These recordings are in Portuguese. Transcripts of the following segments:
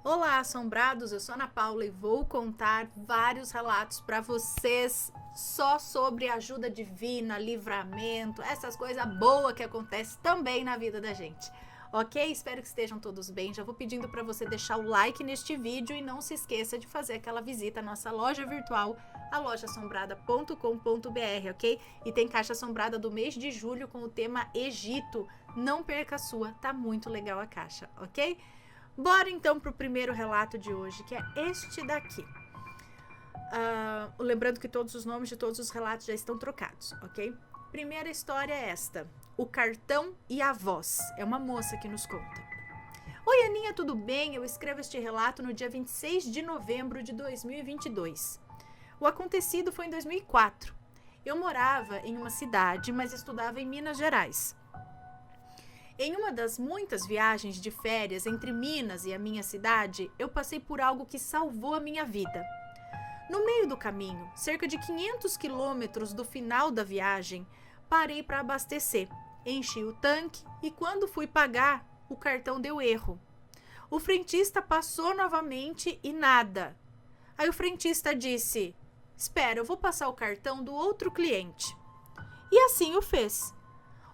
Olá, assombrados! Eu sou Ana Paula e vou contar vários relatos para vocês só sobre ajuda divina, livramento, essas coisas boas que acontecem também na vida da gente. Ok? Espero que estejam todos bem. Já vou pedindo para você deixar o like neste vídeo e não se esqueça de fazer aquela visita à nossa loja virtual, a lojaassombrada.com.br, ok? E tem caixa assombrada do mês de julho com o tema Egito. Não perca a sua, tá muito legal a caixa, ok? Bora então para o primeiro relato de hoje, que é este daqui. Lembrando que todos os nomes de todos os relatos já estão trocados, ok? Primeira história é esta: o cartão e a voz. É uma moça que nos conta. Oi, Aninha, tudo bem? Eu escrevo este relato no dia 26 de novembro de 2022. O acontecido foi em 2004. Eu morava em uma cidade, mas estudava em Minas Gerais. Em uma das muitas viagens de férias entre Minas e a minha cidade, eu passei por algo que salvou a minha vida. No meio do caminho, cerca de 500 quilômetros do final da viagem, parei para abastecer, enchi o tanque e quando fui pagar, o cartão deu erro. O frentista passou novamente e nada. Aí o frentista disse: "Espera, eu vou passar o cartão do outro cliente." E assim o fez.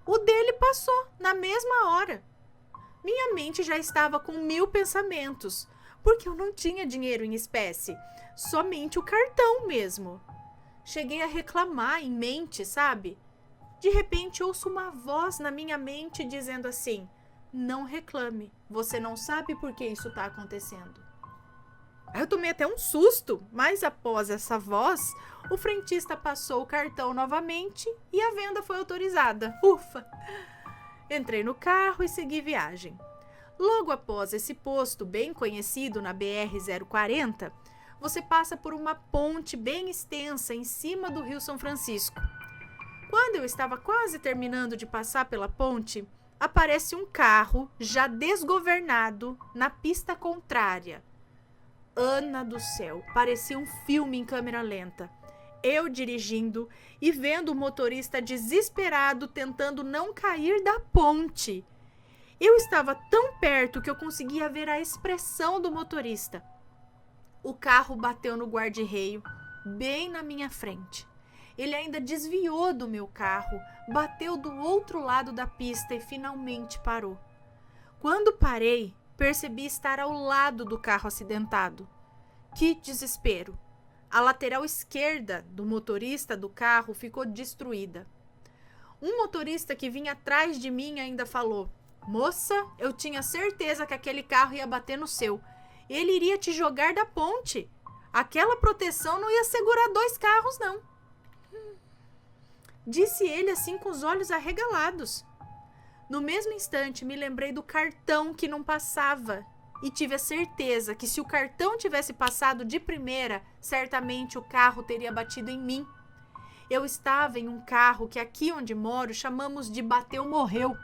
O dele passou na mesma hora. Minha mente já estava com 1000 pensamentos, porque eu não tinha dinheiro em espécie, somente o cartão mesmo. Cheguei a reclamar em mente, sabe? De repente ouço uma voz na minha mente dizendo assim: "Não reclame, você não sabe por que isso está acontecendo." Aí eu tomei até um susto, mas após essa voz, o frentista passou o cartão novamente e a venda foi autorizada. Ufa! Entrei no carro e segui viagem. Logo após esse posto bem conhecido na BR-040, você passa por uma ponte bem extensa em cima do Rio São Francisco. Quando eu estava quase terminando de passar pela ponte, aparece um carro já desgovernado na pista contrária. Ana do céu, parecia um filme em câmera lenta. Eu dirigindo e vendo o motorista desesperado tentando não cair da ponte. Eu estava tão perto que eu conseguia ver a expressão do motorista. O carro bateu no guarda-reio, bem na minha frente. Ele ainda desviou do meu carro, bateu do outro lado da pista e finalmente parou. Quando parei, percebi estar ao lado do carro acidentado. Que desespero! A lateral esquerda do motorista do carro ficou destruída. Um motorista que vinha atrás de mim ainda falou: "Moça, eu tinha certeza que aquele carro ia bater no seu. Ele iria te jogar da ponte. Aquela proteção não ia segurar 2 carros, não." Disse ele assim com os olhos arregalados. No mesmo instante, me lembrei do cartão que não passava e tive a certeza que se o cartão tivesse passado de primeira, certamente o carro teria batido em mim. Eu estava em um carro que aqui onde moro chamamos de bateu morreu,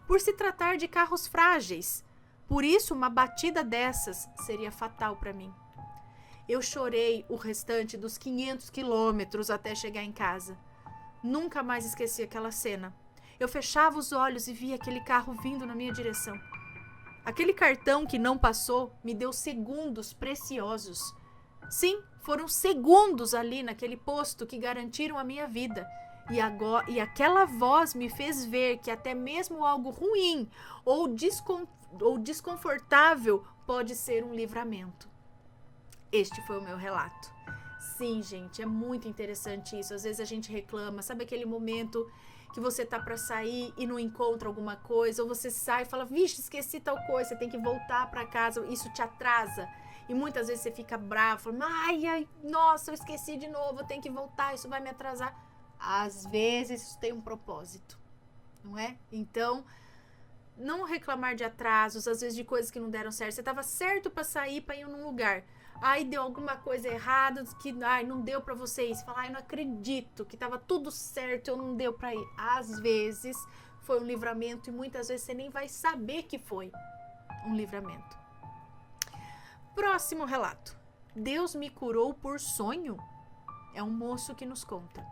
por se tratar de carros frágeis. Por isso, uma batida dessas seria fatal para mim. Eu chorei o restante dos 500 quilômetros até chegar em casa. Nunca mais esqueci aquela cena. Eu fechava os olhos e via aquele carro vindo na minha direção. Aquele cartão que não passou me deu segundos preciosos. Sim, foram segundos ali naquele posto que garantiram a minha vida. E aquela voz me fez ver que até mesmo algo ruim ou desconfortável pode ser um livramento. Este foi o meu relato. Sim, gente, é muito interessante isso. Às vezes a gente reclama, sabe aquele momento que você tá para sair e não encontra alguma coisa, ou você sai e fala: "Vixe, esqueci tal coisa", você tem que voltar para casa, isso te atrasa. E muitas vezes você fica bravo, fala: ai, nossa, eu esqueci de novo, eu tenho que voltar, isso vai me atrasar." Às vezes isso tem um propósito, não é? Então, não reclamar de atrasos, às vezes de coisas que não deram certo. Você estava certo para sair, para ir num lugar. Aí deu alguma coisa errada, que não deu para você ir. Você fala: "Eu não acredito que estava tudo certo, eu não deu para ir." Às vezes foi um livramento e muitas vezes você nem vai saber que foi um livramento. Próximo relato. Deus me curou por sonho? É um moço que nos conta.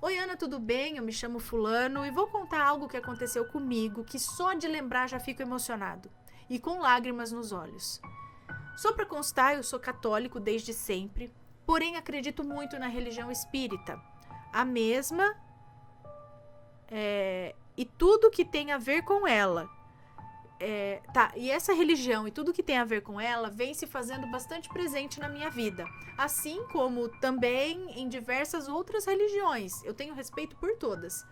Oi, Ana, tudo bem? Eu me chamo fulano e vou contar algo que aconteceu comigo que só de lembrar já fico emocionado e com lágrimas nos olhos. Só para constar, eu sou católico desde sempre, porém acredito muito na religião espírita. A mesma e tudo que tem a ver com ela. E essa religião e tudo que tem a ver com ela vem se fazendo bastante presente na minha vida. Assim como também em diversas outras religiões. Eu tenho respeito por todas.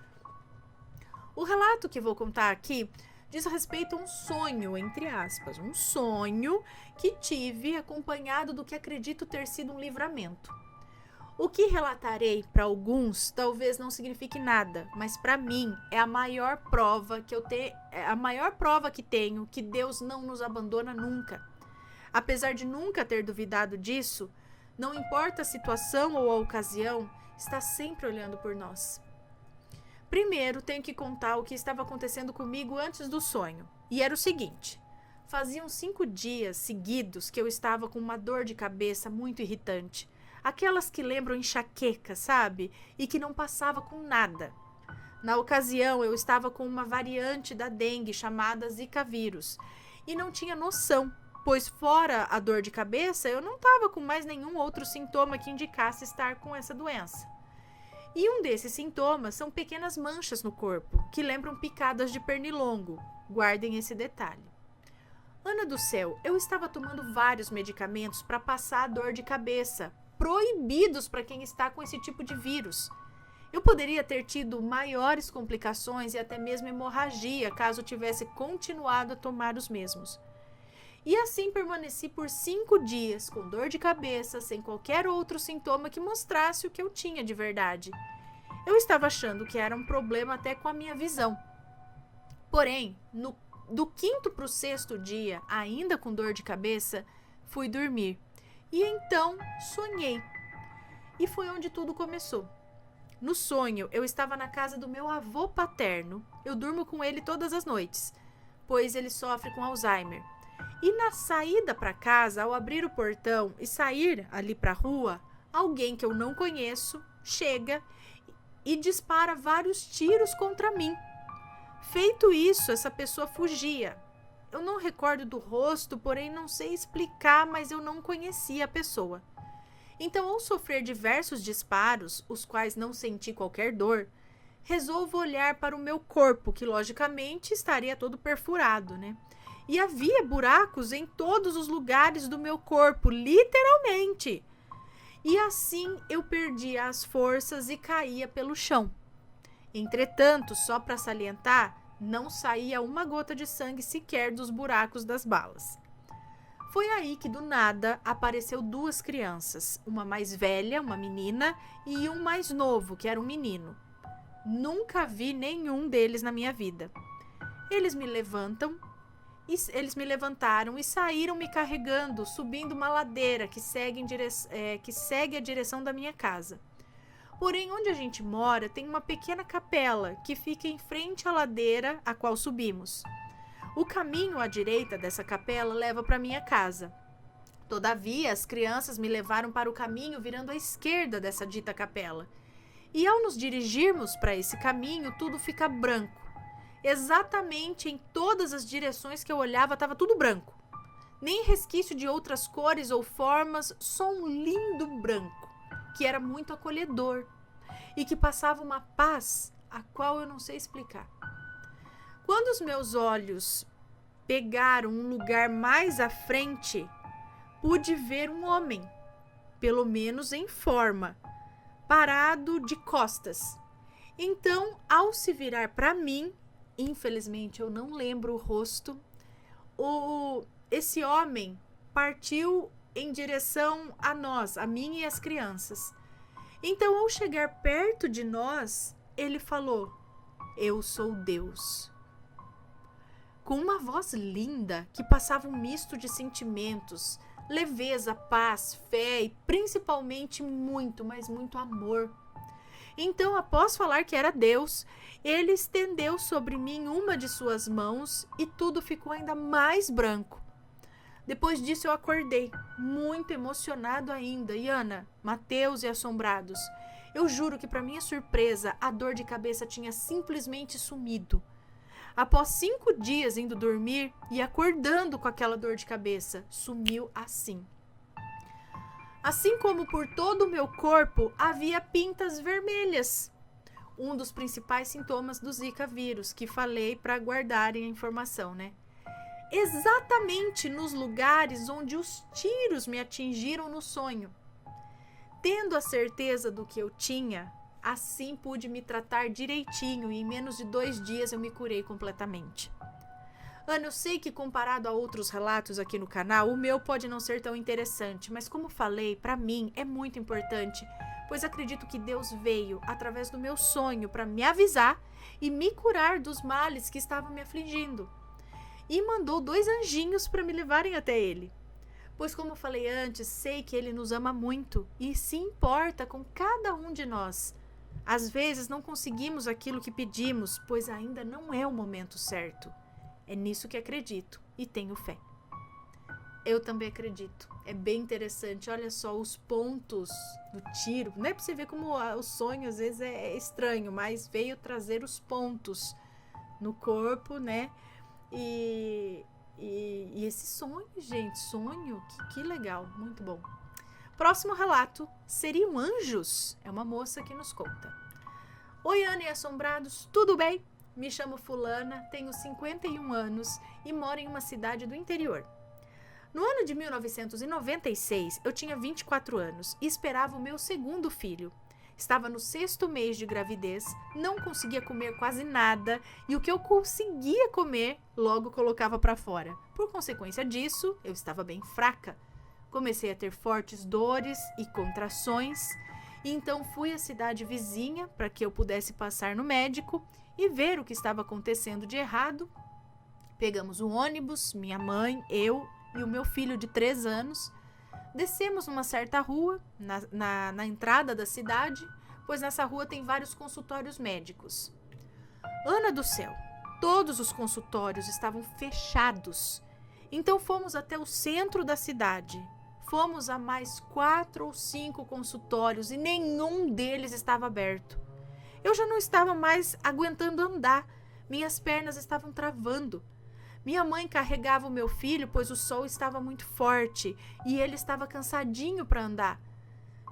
O relato que vou contar aqui diz respeito a um sonho, entre aspas. Um sonho que tive acompanhado do que acredito ter sido um livramento. O que relatarei para alguns talvez não signifique nada, mas para mim é a maior prova que tenho que Deus não nos abandona nunca. Apesar de nunca ter duvidado disso, não importa a situação ou a ocasião, está sempre olhando por nós. Primeiro, tenho que contar o que estava acontecendo comigo antes do sonho. E era o seguinte: faziam 5 dias seguidos que eu estava com uma dor de cabeça muito irritante. Aquelas que lembram enxaqueca, sabe? E que não passava com nada. Na ocasião, eu estava com uma variante da dengue chamada Zika vírus. E não tinha noção, pois fora a dor de cabeça, eu não estava com mais nenhum outro sintoma que indicasse estar com essa doença. E um desses sintomas são pequenas manchas no corpo, que lembram picadas de pernilongo. Guardem esse detalhe. Ana do céu, eu estava tomando vários medicamentos para passar a dor de cabeça, proibidos para quem está com esse tipo de vírus. Eu poderia ter tido maiores complicações e até mesmo hemorragia, caso tivesse continuado a tomar os mesmos. E assim permaneci por 5 dias, com dor de cabeça, sem qualquer outro sintoma que mostrasse o que eu tinha de verdade. Eu estava achando que era um problema até com a minha visão. Porém, do 5º para o 6º dia, ainda com dor de cabeça, fui dormir. E então sonhei. E foi onde tudo começou. No sonho, eu estava na casa do meu avô paterno. Eu durmo com ele todas as noites, pois ele sofre com Alzheimer. E na saída para casa, ao abrir o portão e sair ali para a rua, alguém que eu não conheço chega e dispara vários tiros contra mim. Feito isso, essa pessoa fugia. Eu não recordo do rosto, porém não sei explicar, mas eu não conhecia a pessoa. Então, ao sofrer diversos disparos, os quais não senti qualquer dor, resolvo olhar para o meu corpo, que logicamente estaria todo perfurado, né? E havia buracos em todos os lugares do meu corpo, literalmente. E assim eu perdia as forças e caía pelo chão. Entretanto, só para salientar, não saía uma gota de sangue sequer dos buracos das balas. Foi aí que do nada apareceu 2 crianças, uma mais velha, uma menina, e um mais novo, que era um menino. Nunca vi nenhum deles na minha vida. Eles me levantaram e saíram me carregando, subindo uma ladeira que segue a direção da minha casa. Porém, onde a gente mora, tem uma pequena capela que fica em frente à ladeira a qual subimos. O caminho à direita dessa capela leva para minha casa. Todavia, as crianças me levaram para o caminho virando à esquerda dessa dita capela. E ao nos dirigirmos para esse caminho, tudo fica branco. Exatamente em todas as direções que eu olhava, estava tudo branco. Nem resquício de outras cores ou formas, só um lindo branco, que era muito acolhedor e que passava uma paz a qual eu não sei explicar. Quando os meus olhos pegaram um lugar mais à frente, pude ver um homem, pelo menos em forma, parado de costas. Então, ao se virar para mim, infelizmente eu não lembro o rosto, esse homem partiu em direção a nós, a mim e as crianças. Então, ao chegar perto de nós, ele falou: "Eu sou Deus." Com uma voz linda que passava um misto de sentimentos, leveza, paz, fé e principalmente muito, mas muito amor. Então, após falar que era Deus, ele estendeu sobre mim uma de suas mãos e tudo ficou ainda mais branco. Depois disso eu acordei, muito emocionado ainda. E Ana, Mateus e assombrados, eu juro que para minha surpresa, a dor de cabeça tinha simplesmente sumido. Após 5 dias indo dormir e acordando com aquela dor de cabeça, sumiu assim. Assim como por todo o meu corpo havia pintas vermelhas. Um dos principais sintomas do Zika vírus, que falei para guardarem a informação, né? Exatamente nos lugares onde os tiros me atingiram no sonho. Tendo a certeza do que eu tinha, assim pude me tratar direitinho e em menos de 2 dias eu me curei completamente. Ana, eu sei que comparado a outros relatos aqui no canal, o meu pode não ser tão interessante, mas como falei, para mim é muito importante, pois acredito que Deus veio através do meu sonho para me avisar e me curar dos males que estavam me afligindo. E mandou 2 anjinhos para me levarem até ele. Pois como eu falei antes, sei que ele nos ama muito e se importa com cada um de nós. Às vezes não conseguimos aquilo que pedimos, pois ainda não é o momento certo. É nisso que acredito e tenho fé. Eu também acredito. É bem interessante. Olha só os pontos do tiro. Não é para você ver como o sonho às vezes é estranho, mas veio trazer os pontos no corpo, né? E esse sonho, gente, sonho, que legal, muito bom. Próximo relato, seriam anjos? É uma moça que nos conta. Oi, Ana e assombrados, tudo bem? Me chamo Fulana, tenho 51 anos e moro em uma cidade do interior. No ano de 1996, eu tinha 24 anos e esperava o meu segundo filho. Estava no 6º mês de gravidez, não conseguia comer quase nada e o que eu conseguia comer, logo colocava para fora. Por consequência disso, eu estava bem fraca. Comecei a ter fortes dores e contrações, e então fui à cidade vizinha para que eu pudesse passar no médico e ver o que estava acontecendo de errado. Pegamos um ônibus, minha mãe, eu e o meu filho de 3 anos. Descemos numa certa rua, na entrada da cidade, pois nessa rua tem vários consultórios médicos. Ana do céu, todos os consultórios estavam fechados. Então fomos até o centro da cidade. Fomos a mais 4 ou 5 consultórios e nenhum deles estava aberto. Eu já não estava mais aguentando andar, minhas pernas estavam travando. Minha mãe carregava o meu filho, pois o sol estava muito forte e ele estava cansadinho para andar.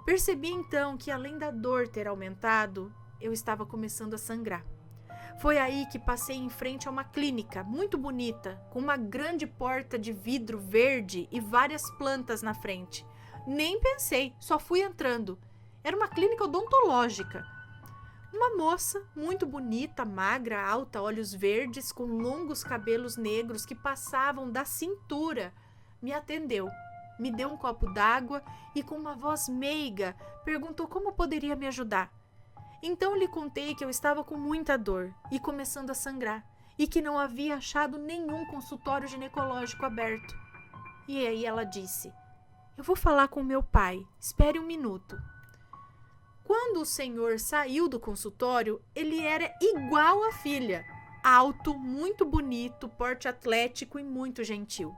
Percebi então que, além da dor ter aumentado, eu estava começando a sangrar. Foi aí que passei em frente a uma clínica muito bonita, com uma grande porta de vidro verde e várias plantas na frente. Nem pensei, só fui entrando. Era uma clínica odontológica. Uma moça muito bonita, magra, alta, olhos verdes, com longos cabelos negros que passavam da cintura, me atendeu. Me deu um copo d'água e, com uma voz meiga, perguntou como poderia me ajudar. Então lhe contei que eu estava com muita dor e começando a sangrar, e que não havia achado nenhum consultório ginecológico aberto. E aí ela disse: eu vou falar com meu pai, espere um minuto. Quando o senhor saiu do consultório, ele era igual à filha. Alto, muito bonito, porte atlético e muito gentil.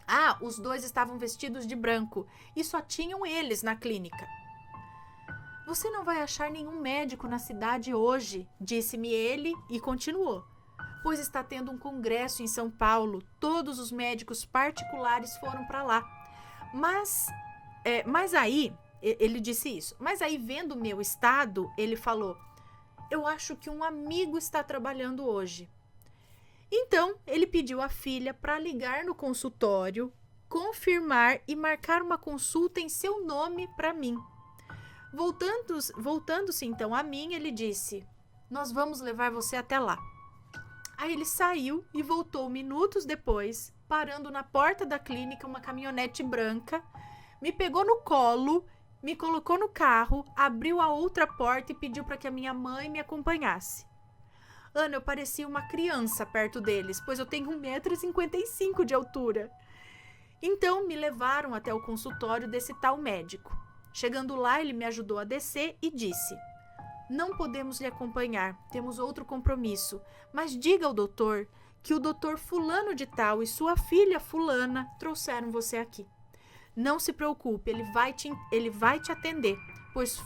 Ah, os 2 estavam vestidos de branco e só tinham eles na clínica. Você não vai achar nenhum médico na cidade hoje, disse-me ele e continuou. Pois está tendo um congresso em São Paulo, todos os médicos particulares foram para lá. Mas aí... Ele disse isso. Mas aí, vendo o meu estado, ele falou: eu acho que um amigo está trabalhando hoje. Então, ele pediu à filha para ligar no consultório, confirmar e marcar uma consulta em seu nome para mim. Voltando-se então a mim, ele disse: nós vamos levar você até lá. Aí ele saiu e voltou minutos depois, parando na porta da clínica uma caminhonete branca, me pegou no colo, me colocou no carro, abriu a outra porta e pediu para que a minha mãe me acompanhasse. Ana, eu parecia uma criança perto deles, pois eu tenho 1,55 m de altura. Então me levaram até o consultório desse tal médico. Chegando lá, ele me ajudou a descer e disse: não podemos lhe acompanhar, temos outro compromisso, mas diga ao doutor que o doutor fulano de tal e sua filha fulana trouxeram você aqui. Não se preocupe, ele vai te atender, pois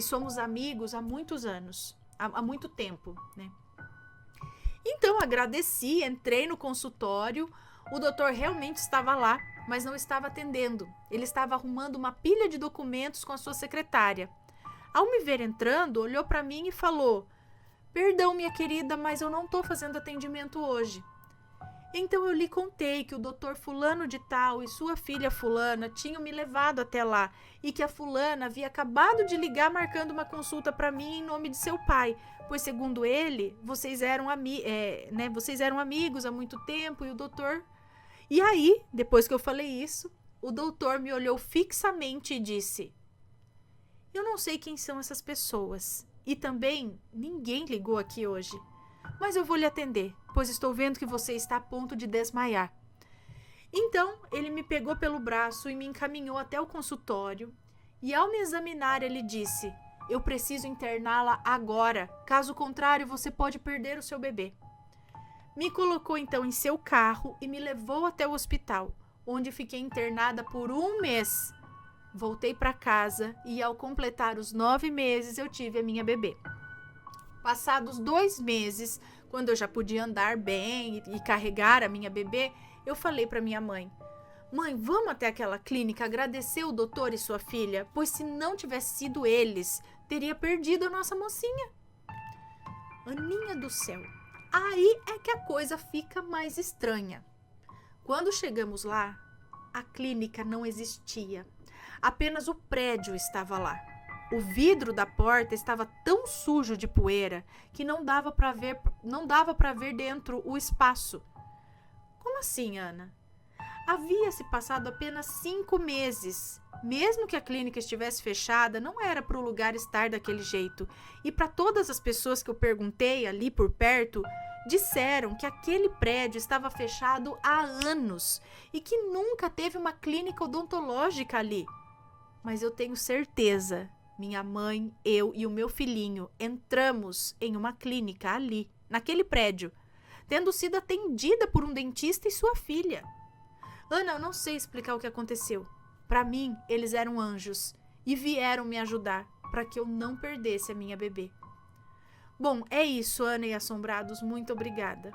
somos amigos há muitos anos, há muito tempo, né? Então agradeci, entrei no consultório, o doutor realmente estava lá, mas não estava atendendo. Ele estava arrumando uma pilha de documentos com a sua secretária. Ao me ver entrando, olhou para mim e falou: "Perdão, minha querida, mas eu não estou fazendo atendimento hoje." Então eu lhe contei que o doutor fulano de tal e sua filha fulana tinham me levado até lá e que a fulana havia acabado de ligar marcando uma consulta para mim em nome de seu pai, pois segundo ele, vocês eram amigos há muito tempo e o doutor... E aí, depois que eu falei isso, o doutor me olhou fixamente e disse: "Eu não sei quem são essas pessoas e também ninguém ligou aqui hoje. Mas eu vou lhe atender, pois estou vendo que você está a ponto de desmaiar." Então, ele me pegou pelo braço e me encaminhou até o consultório. E ao me examinar, ele disse: "Eu preciso interná-la agora, caso contrário você pode perder o seu bebê." Me colocou então em seu carro e me levou até o hospital, onde fiquei internada por 1 mês. Voltei para casa e ao completar os 9 meses eu tive a minha bebê. Passados 2 meses, quando eu já podia andar bem e carregar a minha bebê, eu falei para minha mãe: "Mãe, vamos até aquela clínica agradecer o doutor e sua filha, pois se não tivesse sido eles, teria perdido a nossa mocinha." Aninha do céu, aí é que a coisa fica mais estranha. Quando chegamos lá, a clínica não existia. Apenas o prédio estava lá. O vidro da porta estava tão sujo de poeira que não dava para ver dentro o espaço. Como assim, Ana? Havia se passado apenas 5 meses. Mesmo que a clínica estivesse fechada, não era para o lugar estar daquele jeito. E para todas as pessoas que eu perguntei ali por perto, disseram que aquele prédio estava fechado há anos e que nunca teve uma clínica odontológica ali. Mas eu tenho certeza, minha mãe, eu e o meu filhinho entramos em uma clínica ali, naquele prédio, tendo sido atendida por um dentista e sua filha. Ana, eu não sei explicar o que aconteceu. Para mim, eles eram anjos e vieram me ajudar para que eu não perdesse a minha bebê. Bom, é isso, Ana e Assombrados, muito obrigada.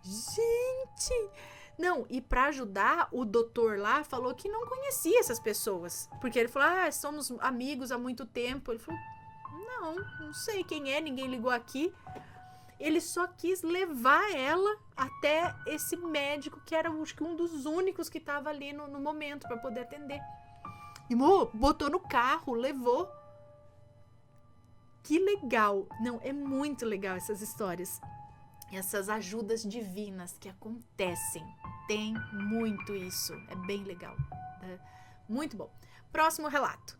Gente! Não, e para ajudar, o doutor lá falou que não conhecia essas pessoas. Porque ele falou: somos amigos há muito tempo. Ele falou: não sei quem é, ninguém ligou aqui. Ele só quis levar ela até esse médico, que era acho que um dos únicos que estava ali no momento para poder atender. E botou no carro, levou. Que legal! Não, é muito legal essas histórias. Essas ajudas divinas que acontecem. Tem muito isso. É bem legal. É muito bom. Próximo relato.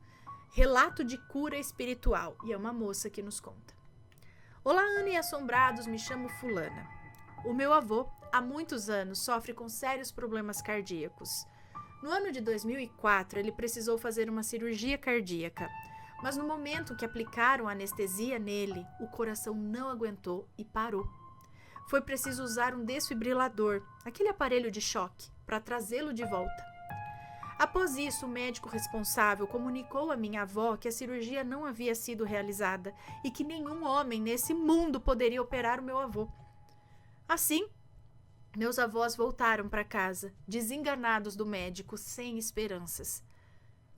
Relato de cura espiritual. E é uma moça que nos conta. Olá, Ana e Assombrados, me chamo Fulana. O meu avô, há muitos anos, sofre com sérios problemas cardíacos. No ano de 2004, ele precisou fazer uma cirurgia cardíaca. Mas no momento que aplicaram anestesia nele, o coração não aguentou e parou. Foi preciso usar um desfibrilador, aquele aparelho de choque, para trazê-lo de volta. Após isso, o médico responsável comunicou à minha avó que a cirurgia não havia sido realizada e que nenhum homem nesse mundo poderia operar o meu avô. Assim, meus avós voltaram para casa, desenganados do médico, sem esperanças.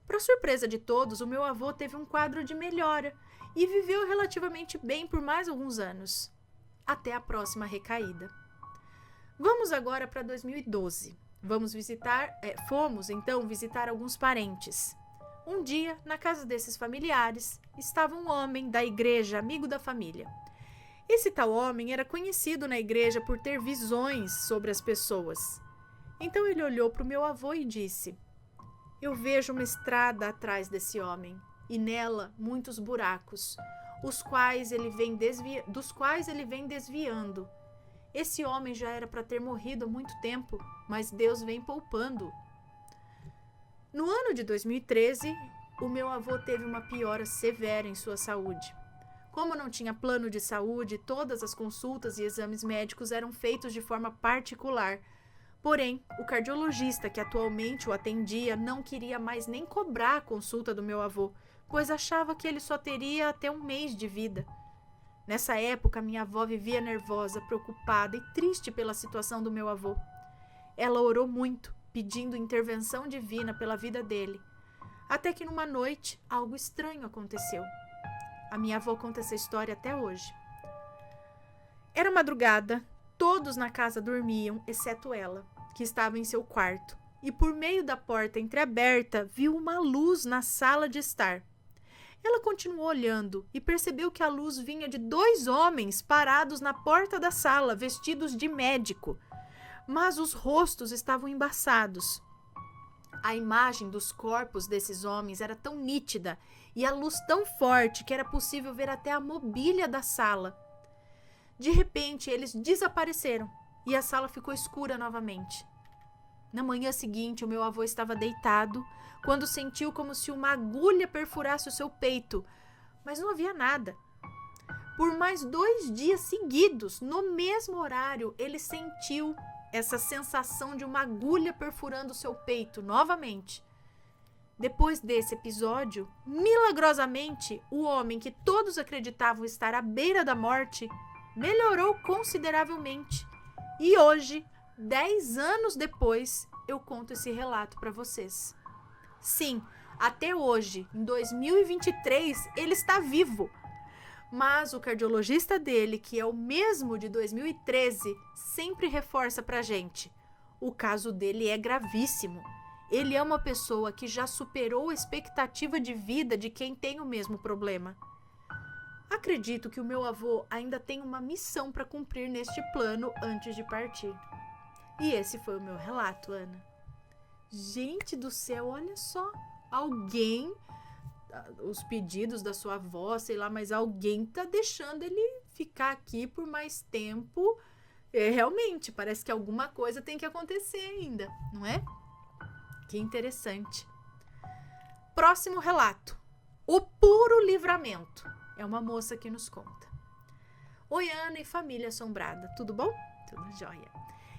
Para surpresa de todos, o meu avô teve um quadro de melhora e viveu relativamente bem por mais alguns anos, até a próxima recaída. Vamos agora para 2012. Fomos então visitar alguns parentes. Um dia, na casa desses familiares, estava um homem da igreja, amigo da família. Esse tal homem era conhecido na igreja por ter visões sobre as pessoas. Então ele olhou para o meu avô e disse: "Eu vejo uma estrada atrás desse homem, e nela muitos buracos, dos quais ele vem desviando. Esse homem já era para ter morrido há muito tempo, mas Deus vem poupando." No ano de 2013, o meu avô teve uma piora severa em sua saúde. Como não tinha plano de saúde, todas as consultas e exames médicos eram feitos de forma particular. Porém, o cardiologista que atualmente o atendia não queria mais nem cobrar a consulta do meu avô, pois achava que ele só teria até 1 mês de vida. Nessa época, minha avó vivia nervosa, preocupada e triste pela situação do meu avô. Ela orou muito, pedindo intervenção divina pela vida dele. Até que numa noite, algo estranho aconteceu. A minha avó conta essa história até hoje. Era madrugada, todos na casa dormiam, exceto ela, que estava em seu quarto, e por meio da porta entreaberta viu uma luz na sala de estar. Ela continuou olhando e percebeu que a luz vinha de 2 homens parados na porta da sala, vestidos de médico, mas os rostos estavam embaçados. A imagem dos corpos desses homens era tão nítida e a luz tão forte que era possível ver até a mobília da sala. De repente, eles desapareceram e a sala ficou escura novamente. Na manhã seguinte, o meu avô estava deitado quando sentiu como se uma agulha perfurasse o seu peito, mas não havia nada. Por mais 2 dias seguidos, no mesmo horário, ele sentiu essa sensação de uma agulha perfurando o seu peito novamente. Depois desse episódio, milagrosamente, o homem que todos acreditavam estar à beira da morte melhorou consideravelmente. E hoje, 10 anos depois, eu conto esse relato para vocês. Sim, até hoje, em 2023, ele está vivo. Mas o cardiologista dele, que é o mesmo de 2013, sempre reforça pra gente. O caso dele é gravíssimo. Ele é uma pessoa que já superou a expectativa de vida de quem tem o mesmo problema. Acredito que o meu avô ainda tem uma missão para cumprir neste plano antes de partir. E esse foi o meu relato, Ana. Gente do céu, olha só. Alguém, os pedidos da sua avó, sei lá, mas alguém tá deixando ele ficar aqui por mais tempo. Realmente, parece que alguma coisa tem que acontecer ainda, não é? Que interessante. Próximo relato. O puro livramento. É uma moça que nos conta. Oi, Ana e família assombrada. Tudo bom? Tudo jóia.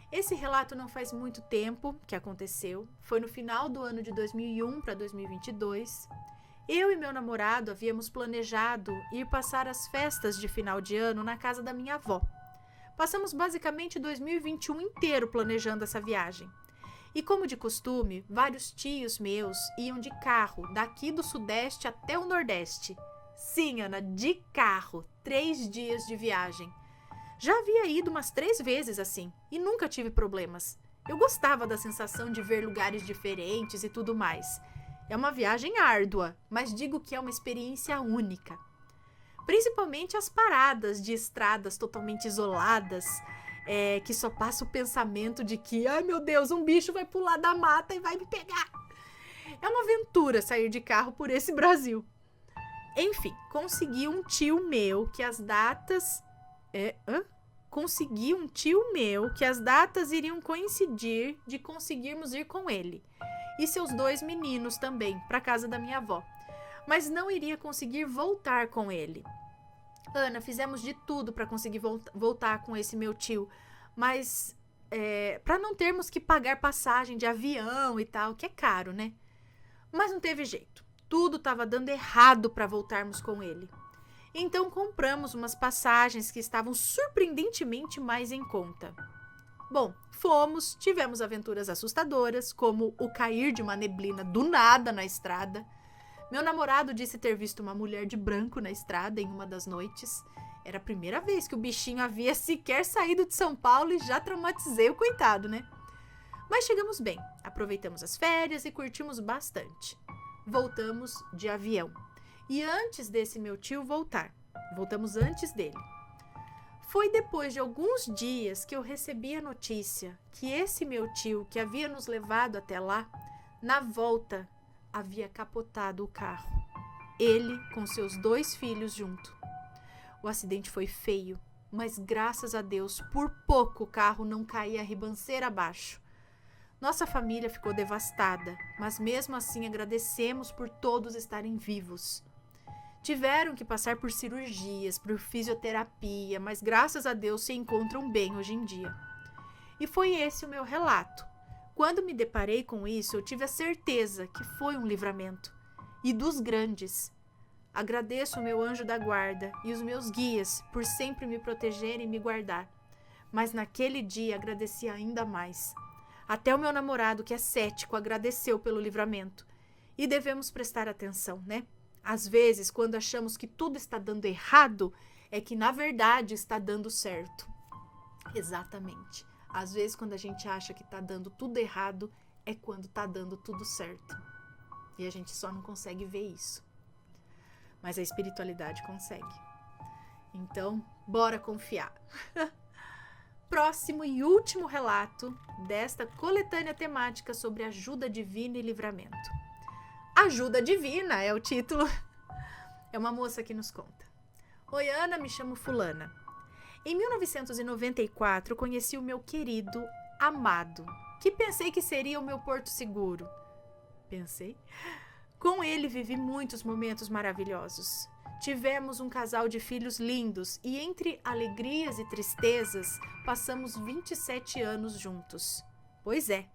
Esse relato não faz muito tempo que aconteceu. Foi no final do ano de 2001 para 2022. Eu e meu namorado havíamos planejado ir passar as festas de final de ano na casa da minha avó. Passamos basicamente 2021 inteiro planejando essa viagem. E como de costume, vários tios meus iam de carro daqui do Sudeste até o Nordeste. Sim, Ana, de carro, 3 dias de viagem. Já havia ido umas 3 vezes assim e nunca tive problemas. Eu gostava da sensação de ver lugares diferentes e tudo mais. É uma viagem árdua, mas digo que é uma experiência única. Principalmente as paradas de estradas totalmente isoladas, que só passa o pensamento de que, ai meu Deus, um bicho vai pular da mata e vai me pegar. É uma aventura sair de carro por esse Brasil. Enfim, consegui um tio meu que as datas iriam coincidir de conseguirmos ir com ele. E seus 2 meninos também, para casa da minha avó. Mas não iria conseguir voltar com ele. Ana, fizemos de tudo para conseguir voltar com esse meu tio. Mas para não termos que pagar passagem de avião e tal, que é caro, né? Mas não teve jeito. Tudo estava dando errado para voltarmos com ele. Então compramos umas passagens que estavam surpreendentemente mais em conta. Bom, fomos, tivemos aventuras assustadoras, como o cair de uma neblina do nada na estrada. Meu namorado disse ter visto uma mulher de branco na estrada em uma das noites. Era a primeira vez que o bichinho havia sequer saído de São Paulo e já traumatizei o coitado, né? Mas chegamos bem, aproveitamos as férias e curtimos bastante. Voltamos de avião. E antes desse meu tio voltar, voltamos antes dele. Foi depois de alguns dias que eu recebi a notícia que esse meu tio, que havia nos levado até lá, na volta havia capotado o carro. Ele com seus 2 filhos junto. O acidente foi feio, mas graças a Deus, por pouco o carro não caía a ribanceira abaixo. Nossa família ficou devastada, mas mesmo assim agradecemos por todos estarem vivos. Tiveram que passar por cirurgias, por fisioterapia, mas graças a Deus se encontram bem hoje em dia. E foi esse o meu relato. Quando me deparei com isso, eu tive a certeza que foi um livramento. E dos grandes. Agradeço o meu anjo da guarda e os meus guias por sempre me protegerem e me guardar. Mas naquele dia agradeci ainda mais. Até o meu namorado, que é cético, agradeceu pelo livramento. E devemos prestar atenção, né? Às vezes, quando achamos que tudo está dando errado, é que na verdade está dando certo. Exatamente. Às vezes, quando a gente acha que está dando tudo errado, é quando está dando tudo certo. E a gente só não consegue ver isso. Mas a espiritualidade consegue. Então, bora confiar. Próximo e último relato desta coletânea temática sobre ajuda divina e livramento. Ajuda divina é o título. É uma moça que nos conta. Oi, Ana, me chamo fulana. Em 1994, conheci o meu querido amado, que pensei que seria o meu porto seguro. Pensei? Com ele vivi muitos momentos maravilhosos. Tivemos um casal de filhos lindos e entre alegrias e tristezas, passamos 27 anos juntos. Pois é,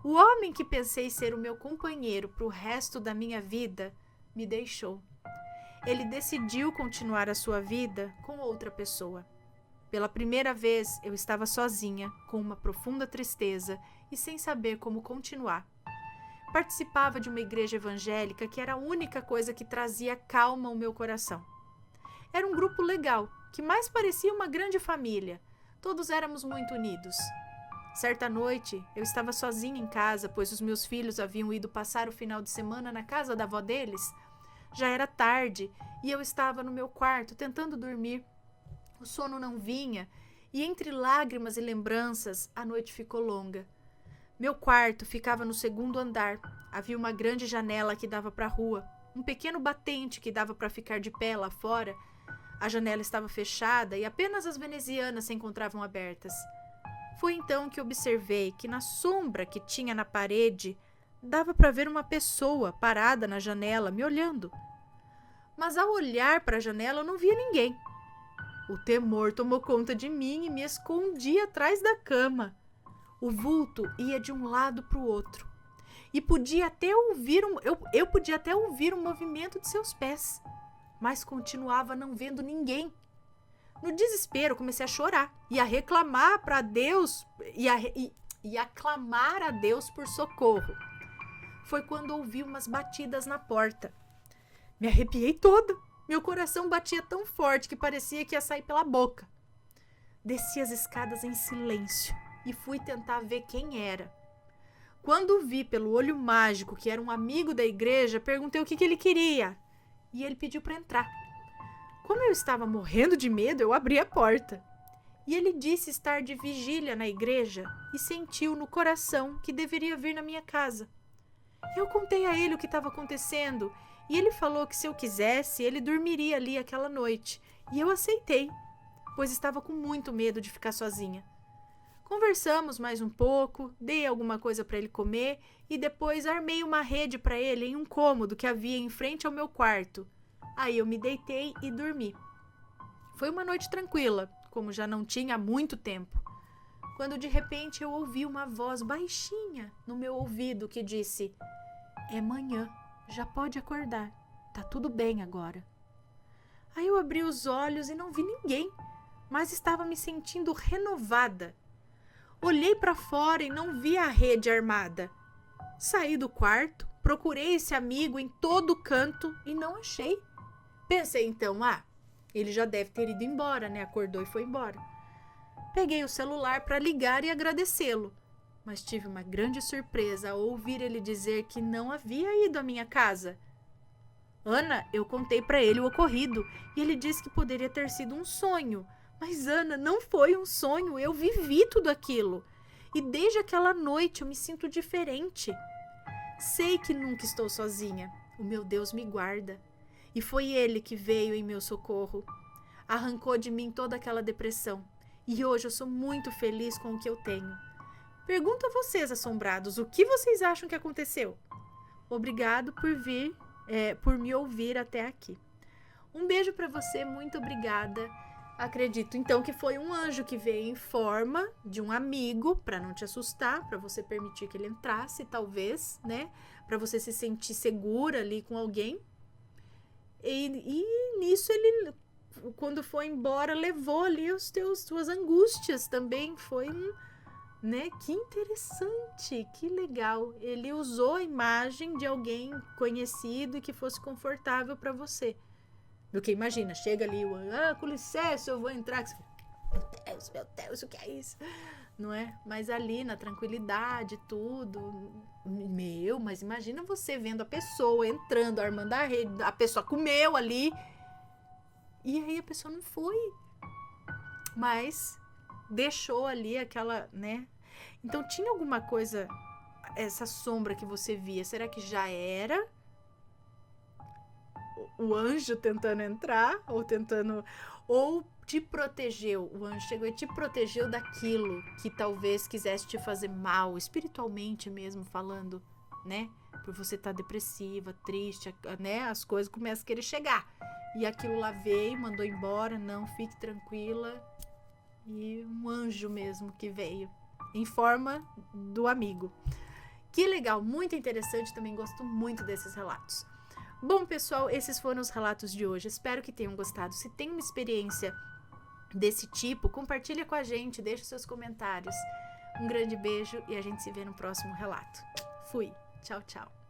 o homem que pensei ser o meu companheiro para o resto da minha vida, me deixou. Ele decidiu continuar a sua vida com outra pessoa. Pela primeira vez, eu estava sozinha, com uma profunda tristeza e sem saber como continuar. Participava de uma igreja evangélica que era a única coisa que trazia calma ao meu coração. Era um grupo legal, que mais parecia uma grande família. Todos éramos muito unidos. Certa noite, eu estava sozinha em casa, pois os meus filhos haviam ido passar o final de semana na casa da avó deles. Já era tarde e eu estava no meu quarto tentando dormir. O sono não vinha e entre lágrimas e lembranças, a noite ficou longa. Meu quarto ficava no segundo andar. Havia uma grande janela que dava para a rua, um pequeno batente que dava para ficar de pé lá fora. A janela estava fechada e apenas as venezianas se encontravam abertas. Foi então que observei que na sombra que tinha na parede dava para ver uma pessoa parada na janela me olhando. Mas ao olhar para a janela eu não via ninguém. O temor tomou conta de mim e me escondi atrás da cama. O vulto ia de um lado para o outro. E podia até ouvir eu podia até ouvir um movimento de seus pés, mas continuava não vendo ninguém. No desespero, comecei a chorar e a reclamar para Deus e a clamar a Deus por socorro. Foi quando ouvi umas batidas na porta. Me arrepiei toda. Meu coração batia tão forte que parecia que ia sair pela boca. Desci as escadas em silêncio e fui tentar ver quem era. Quando vi pelo olho mágico que era um amigo da igreja, perguntei o que ele queria e ele pediu para entrar. Como eu estava morrendo de medo, eu abri a porta. E ele disse estar de vigília na igreja e sentiu no coração que deveria vir na minha casa. Eu contei a ele o que estava acontecendo e ele falou que se eu quisesse, ele dormiria ali aquela noite. E eu aceitei, pois estava com muito medo de ficar sozinha. Conversamos mais um pouco, dei alguma coisa para ele comer e depois armei uma rede para ele em um cômodo que havia em frente ao meu quarto. Aí eu me deitei e dormi. Foi uma noite tranquila, como já não tinha há muito tempo, quando de repente eu ouvi uma voz baixinha no meu ouvido que disse: "É manhã, já pode acordar, tá tudo bem agora." Aí eu abri os olhos e não vi ninguém, mas estava me sentindo renovada. Olhei para fora e não vi a rede armada. Saí do quarto, procurei esse amigo em todo canto e não achei. Pensei então, ele já deve ter ido embora, né? Acordou e foi embora. Peguei o celular para ligar e agradecê-lo, mas tive uma grande surpresa ao ouvir ele dizer que não havia ido à minha casa. Ana, eu contei para ele o ocorrido e ele disse que poderia ter sido um sonho. Mas, Ana, não foi um sonho, eu vivi tudo aquilo. E desde aquela noite eu me sinto diferente. Sei que nunca estou sozinha, o meu Deus me guarda. E foi Ele que veio em meu socorro. Arrancou de mim toda aquela depressão. E hoje eu sou muito feliz com o que eu tenho. Pergunto a vocês, assombrados, o que vocês acham que aconteceu? Obrigado por me ouvir até aqui. Um beijo para você, muito obrigada. Acredito então que foi um anjo que veio em forma de um amigo para não te assustar, para você permitir que ele entrasse, talvez, né? Para você se sentir segura ali com alguém. E nisso ele, quando foi embora, levou ali suas angústias também. Foi né? Que interessante, que legal. Ele usou a imagem de alguém conhecido e que fosse confortável para você. Porque imagina, chega ali, com licença, eu vou entrar. Meu Deus, o que é isso? Não é? Mas ali na tranquilidade, tudo. Mas imagina você vendo a pessoa entrando, armando a rede, a pessoa comeu ali. E aí a pessoa não foi. Mas deixou ali aquela, né? Então tinha alguma coisa, essa sombra que você via, será que já era o anjo tentando entrar ou te protegeu? O anjo chegou e te protegeu daquilo que talvez quisesse te fazer mal, espiritualmente mesmo falando, né? Por você estar depressiva, triste, né? As coisas começam a querer chegar. E aquilo lá veio, mandou embora, não, fique tranquila. E um anjo mesmo que veio em forma do amigo. Que legal, muito interessante, também gosto muito desses relatos. Bom, pessoal, esses foram os relatos de hoje. Espero que tenham gostado. Se tem uma experiência desse tipo, compartilha com a gente, deixa seus comentários. Um grande beijo e a gente se vê no próximo relato. Fui. Tchau, tchau.